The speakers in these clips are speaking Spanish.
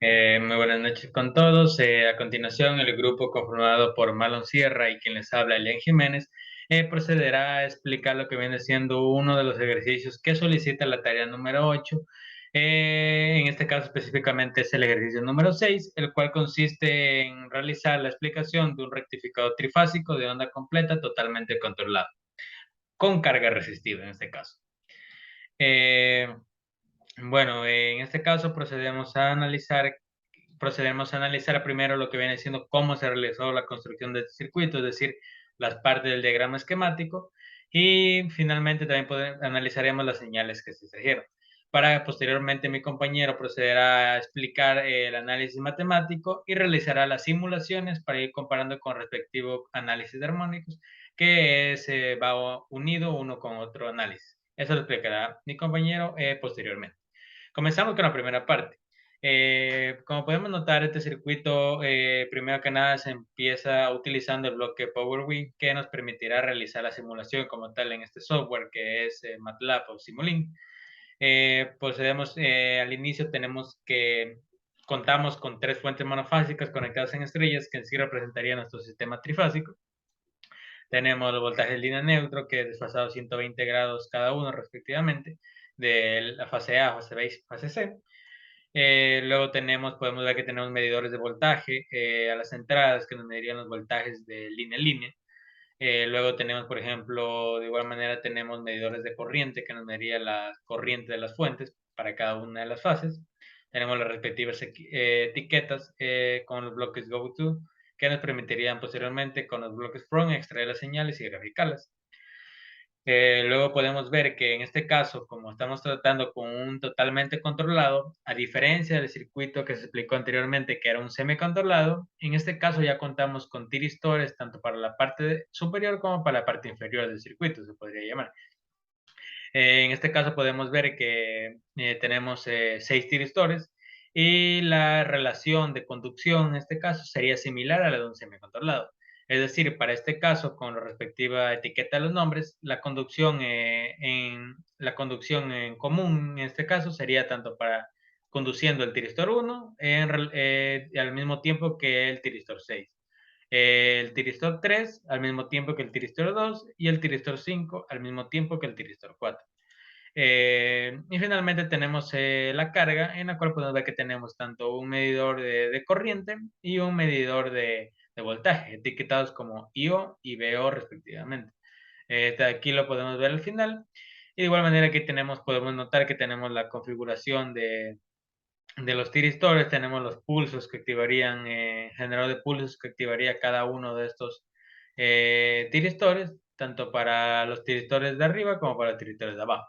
Muy buenas noches con todos. A continuación, el grupo conformado por Marlon Sierra y quien les habla, Elian Jiménez, procederá a explicar lo que viene siendo uno de los ejercicios que solicita la tarea número 8. En este caso específicamente es el ejercicio número 6, el cual consiste en realizar la explicación de un rectificador trifásico de onda completa totalmente controlado, con carga resistiva en este caso. Eh, bueno, en este caso procedemos a analizar primero lo que viene siendo cómo se realizó la construcción de este circuito, es decir, las partes del diagrama esquemático, y finalmente también analizaremos las señales que se extrajeron. Para posteriormente mi compañero procederá a explicar el análisis matemático y realizará las simulaciones para ir comparando con respectivo análisis de armónicos, que se va unido uno con otro análisis. Eso lo explicará mi compañero posteriormente. Comenzamos con la primera parte. Como podemos notar, este circuito, primero que nada, se empieza utilizando el bloque PowerWing, que nos permitirá realizar la simulación como tal en este software que es MATLAB o Simulink. Procedemos, al inicio contamos con tres fuentes monofásicas conectadas en estrellas, que en sí representarían nuestro sistema trifásico. Tenemos los voltajes de línea neutro, que es desfasado 120 grados cada uno respectivamente, de la fase A, fase B y fase C. Luego podemos ver que tenemos medidores de voltaje a las entradas que nos medirían los voltajes de línea a línea. Luego tenemos, por ejemplo, de igual manera tenemos medidores de corriente que nos mediría la corriente de las fuentes para cada una de las fases. Tenemos las respectivas etiquetas con los bloques GoTo que nos permitirían posteriormente con los bloques From extraer las señales y graficarlas. Luego podemos ver que en este caso, como estamos tratando con un totalmente controlado, a diferencia del circuito que se explicó anteriormente, que era un semicontrolado, en este caso ya contamos con tiristores tanto para la parte superior como para la parte inferior del circuito, se podría llamar. En este caso podemos ver que tenemos 6 tiristores y la relación de conducción en este caso sería similar a la de un semicontrolado. Es decir, para este caso, con la respectiva etiqueta de los nombres, la conducción en común en este caso sería tanto para conduciendo el tiristor 1 al mismo tiempo que el tiristor 6. El tiristor 3 al mismo tiempo que el tiristor 2 y el tiristor 5 al mismo tiempo que el tiristor 4. Y finalmente tenemos la carga, en la cual podemos ver que tenemos tanto un medidor de corriente y un medidor de voltaje, etiquetados como IO y BO respectivamente. Aquí lo podemos ver al final. Y de igual manera que podemos notar que tenemos la configuración de los tiristores, tenemos los pulsos que activarían, generador de pulsos que activaría cada uno de estos tiristores, tanto para los tiristores de arriba como para los tiristores de abajo,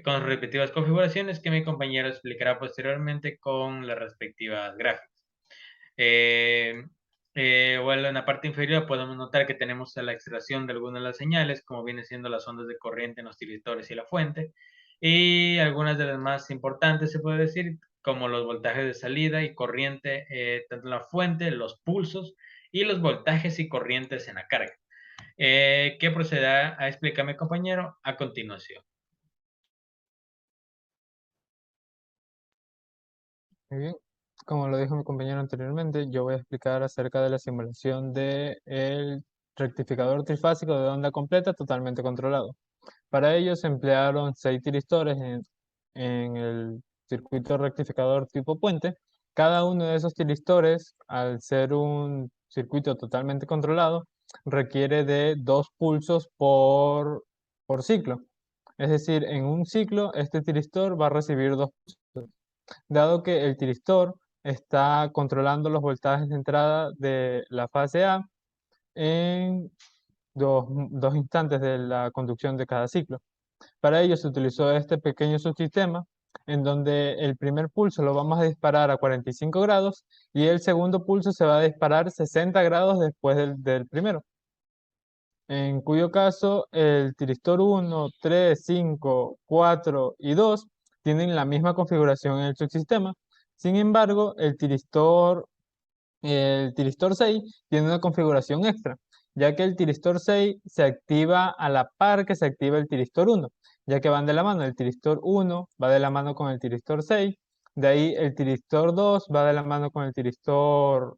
con las respectivas configuraciones que mi compañero explicará posteriormente con las respectivas gráficas. Bueno, en la parte inferior podemos notar que tenemos la extracción de algunas de las señales, como viene siendo las ondas de corriente en los tiristores y la fuente, y algunas de las más importantes, se puede decir, como los voltajes de salida y corriente, tanto en la fuente, los pulsos y los voltajes y corrientes en la carga. ¿Qué procederá a explicar mi compañero a continuación? Muy bien, como lo dijo mi compañero anteriormente, yo voy a explicar acerca de la simulación del rectificador trifásico de onda completa totalmente controlado. Para ello se emplearon 6 tiristores en el circuito rectificador tipo puente. Cada uno de esos tiristores, al ser un circuito totalmente controlado, requiere de 2 pulsos por ciclo. Es decir, en un ciclo, este tiristor va a recibir 2 pulsos. Dado que el tiristor está controlando los voltajes de entrada de la fase A en dos instantes de la conducción de cada ciclo. Para ello se utilizó este pequeño subsistema en donde el primer pulso lo vamos a disparar a 45 grados y el segundo pulso se va a disparar 60 grados después del primero. En cuyo caso el tiristor 1, 3, 5, 4 y 2 tienen la misma configuración en el subsistema. Sin embargo, el tiristor 6 tiene una configuración extra, ya que el tiristor 6 se activa a la par que se activa el tiristor 1, ya que van de la mano. El tiristor 1 va de la mano con el tiristor 6 De ahí el tiristor 2 va de la mano con el tiristor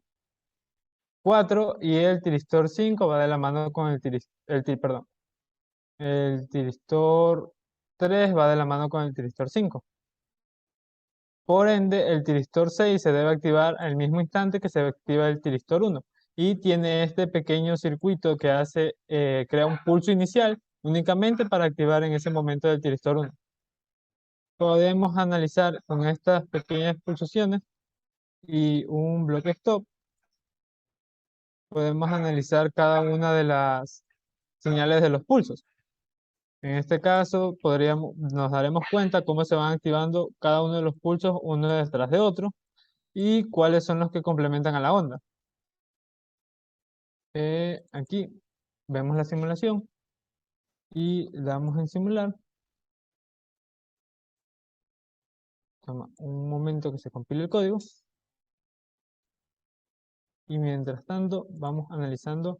4 y el tiristor 5 va de la mano con perdón, el tiristor 3 va de la mano con el tiristor 5. Por ende, el tiristor 6 se debe activar al mismo instante que se activa el tiristor 1 y tiene este pequeño circuito que crea un pulso inicial únicamente para activar en ese momento el tiristor 1. Podemos analizar con estas pequeñas pulsaciones y un bloque stop, podemos analizar cada una de las señales de los pulsos. En este caso, nos daremos cuenta cómo se van activando cada uno de los pulsos uno detrás de otro y cuáles son los que complementan a la onda. Aquí vemos la simulación y damos en simular. Toma un momento que se compile el código. Y mientras tanto, vamos analizando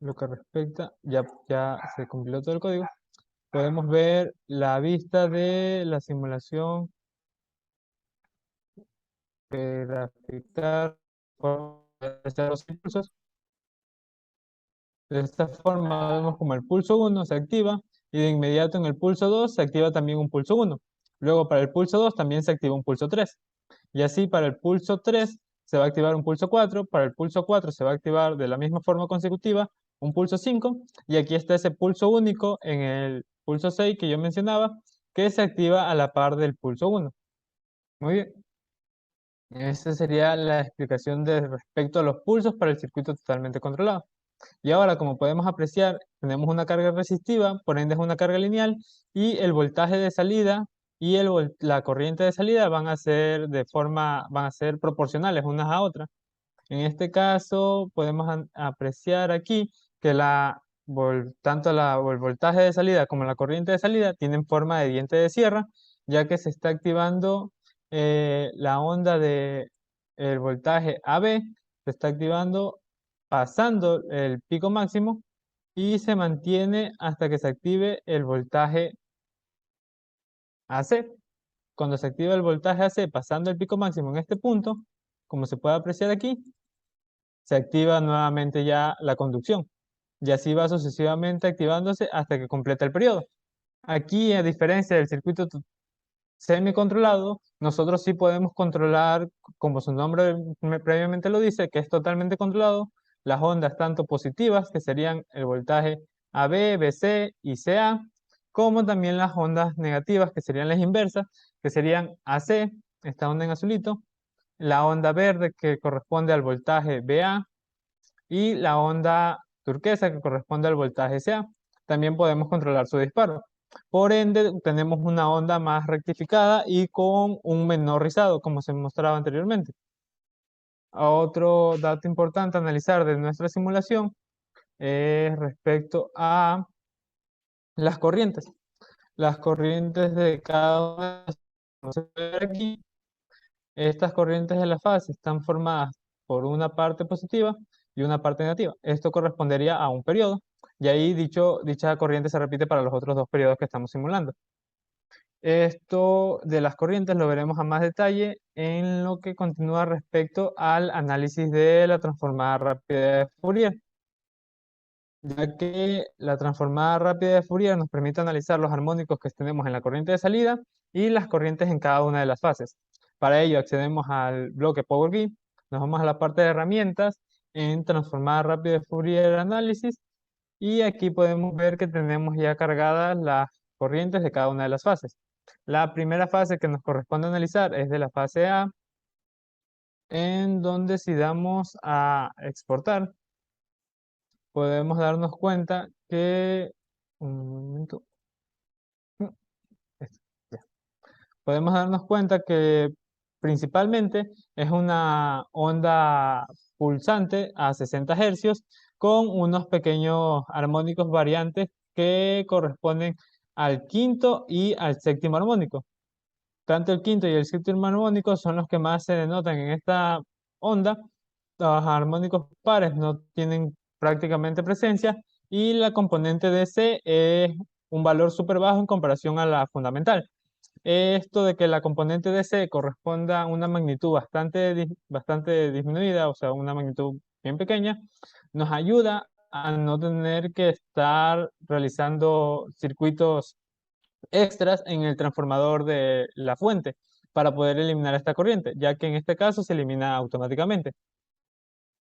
lo que respecta, ya se compiló todo el código. Podemos ver la vista de la simulación, graficar los impulsos. De esta forma vemos como el pulso 1 se activa y de inmediato en el pulso 2 se activa también un pulso 1. Luego para el pulso 2 también se activa un pulso 3. Y así para el pulso 3 se va a activar un pulso 4, para el pulso 4 se va a activar de la misma forma consecutiva un pulso 5 y aquí está ese pulso único en el pulso 6 que yo mencionaba que se activa a la par del pulso 1. Muy bien. Esa sería la explicación respecto a los pulsos para el circuito totalmente controlado. Y ahora, como podemos apreciar, tenemos una carga resistiva, por ende es una carga lineal, y el voltaje de salida y la corriente de salida van a ser proporcionales unas a otras. En este caso, podemos apreciar aquí que tanto el voltaje de salida como la corriente de salida tienen forma de diente de sierra, ya que se está activando la onda de el voltaje AB, se está activando pasando el pico máximo y se mantiene hasta que se active el voltaje AC. Cuando se activa el voltaje AC pasando el pico máximo en este punto, como se puede apreciar aquí, se activa nuevamente ya la conducción. Y así va sucesivamente activándose hasta que completa el periodo. Aquí, a diferencia del circuito semi-controlado, nosotros sí podemos controlar, como su nombre previamente lo dice, que es totalmente controlado, las ondas tanto positivas, que serían el voltaje AB, BC y CA, como también las ondas negativas, que serían las inversas, que serían AC, esta onda en azulito, la onda verde, que corresponde al voltaje BA, y la onda turquesa que corresponde al voltaje SA. También podemos controlar su disparo. Por ende, tenemos una onda más rectificada y con un menor rizado, como se mostraba anteriormente. Otro dato importante a analizar de nuestra simulación es respecto a las corrientes. Las corrientes de cada una de las, como se puede ver aquí, estas corrientes de la fase están formadas por una parte positiva y una parte negativa. Esto correspondería a un periodo, y ahí dicha corriente se repite para los otros dos periodos que estamos simulando. Esto de las corrientes lo veremos a más detalle en lo que continúa respecto al análisis de la transformada rápida de Fourier, ya que la transformada rápida de Fourier nos permite analizar los armónicos que tenemos en la corriente de salida y las corrientes en cada una de las fases. Para ello accedemos al bloque Power BI, nos vamos a la parte de herramientas en transformada rápida de Fourier análisis y aquí podemos ver que tenemos ya cargadas las corrientes de cada una de las fases. La primera fase que nos corresponde analizar es de la fase A, en donde si damos a exportar, podemos darnos cuenta que, un momento, mm, esto, ya. Podemos darnos cuenta que principalmente es una onda pulsante a 60 hercios con unos pequeños armónicos variantes que corresponden al quinto y al séptimo armónico. Tanto el quinto y el séptimo armónico son los que más se denotan en esta onda. Los armónicos pares no tienen prácticamente presencia y la componente de C es un valor súper bajo en comparación a la fundamental. esto de que la componente DC corresponda a una magnitud bastante disminuida, o sea, una magnitud bien pequeña, nos ayuda a no tener que estar realizando circuitos extras en el transformador de la fuente para poder eliminar esta corriente, ya que en este caso se elimina automáticamente.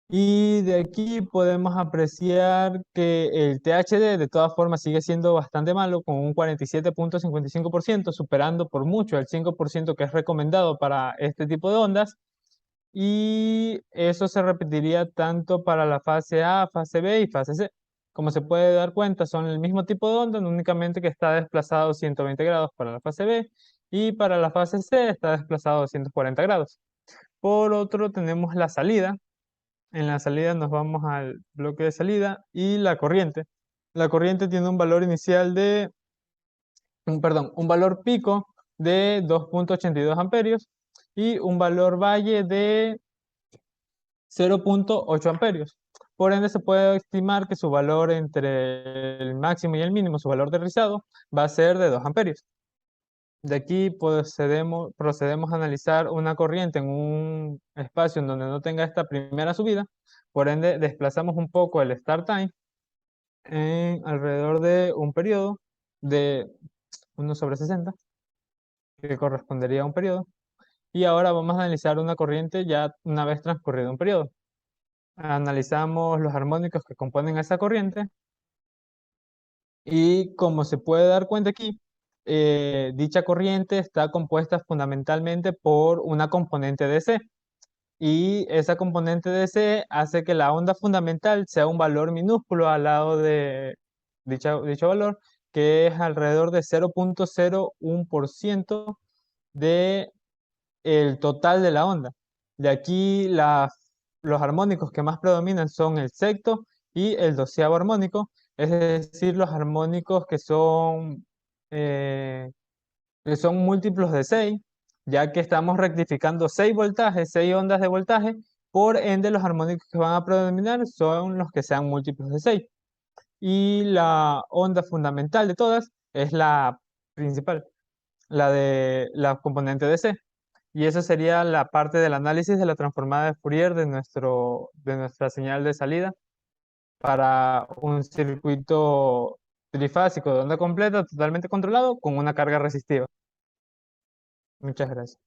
Y de aquí podemos apreciar que el THD de todas formas sigue siendo bastante malo, con un 47,55%, superando por mucho el 5% que es recomendado para este tipo de ondas. Y eso se repetiría tanto para la fase A, fase B y fase C. Como se puede dar cuenta, son el mismo tipo de onda, únicamente que está desplazado 120 grados para la fase B y para la fase C está desplazado 240 grados. Por otro, tenemos la salida. En la salida nos vamos al bloque de salida y la corriente. La corriente tiene un valor inicial de, perdón, un valor pico de 2,82 amperios y un valor valle de 0,8 amperios. Por ende, se puede estimar que su valor entre el máximo y el mínimo, su valor de rizado, va a ser de 2 amperios. De aquí procedemos a analizar una corriente en un espacio en donde no tenga esta primera subida. Por ende, desplazamos un poco el start time en alrededor de un periodo de 1/60, que correspondería a un periodo. Y ahora vamos a analizar una corriente ya una vez transcurrido un periodo. Analizamos los armónicos que componen esa corriente y como se puede dar cuenta aquí, dicha corriente está compuesta fundamentalmente por una componente DC y esa componente DC hace que la onda fundamental sea un valor minúsculo al lado de dicho valor, que es alrededor de 0,01% de el total de la onda. De aquí los armónicos que más predominan son el sexto y el doceavo armónico, es decir, los armónicos que son múltiplos de 6, ya que estamos rectificando 6 voltajes, 6 ondas de voltaje, por ende los armónicos que van a predominar son los que sean múltiplos de 6. Y la onda fundamental de todas es la principal, la de la componente DC. Y esa sería la parte del análisis de la transformada de Fourier de nuestra señal de salida para un circuito trifásico de onda completa totalmente controlado con una carga resistiva. Muchas gracias.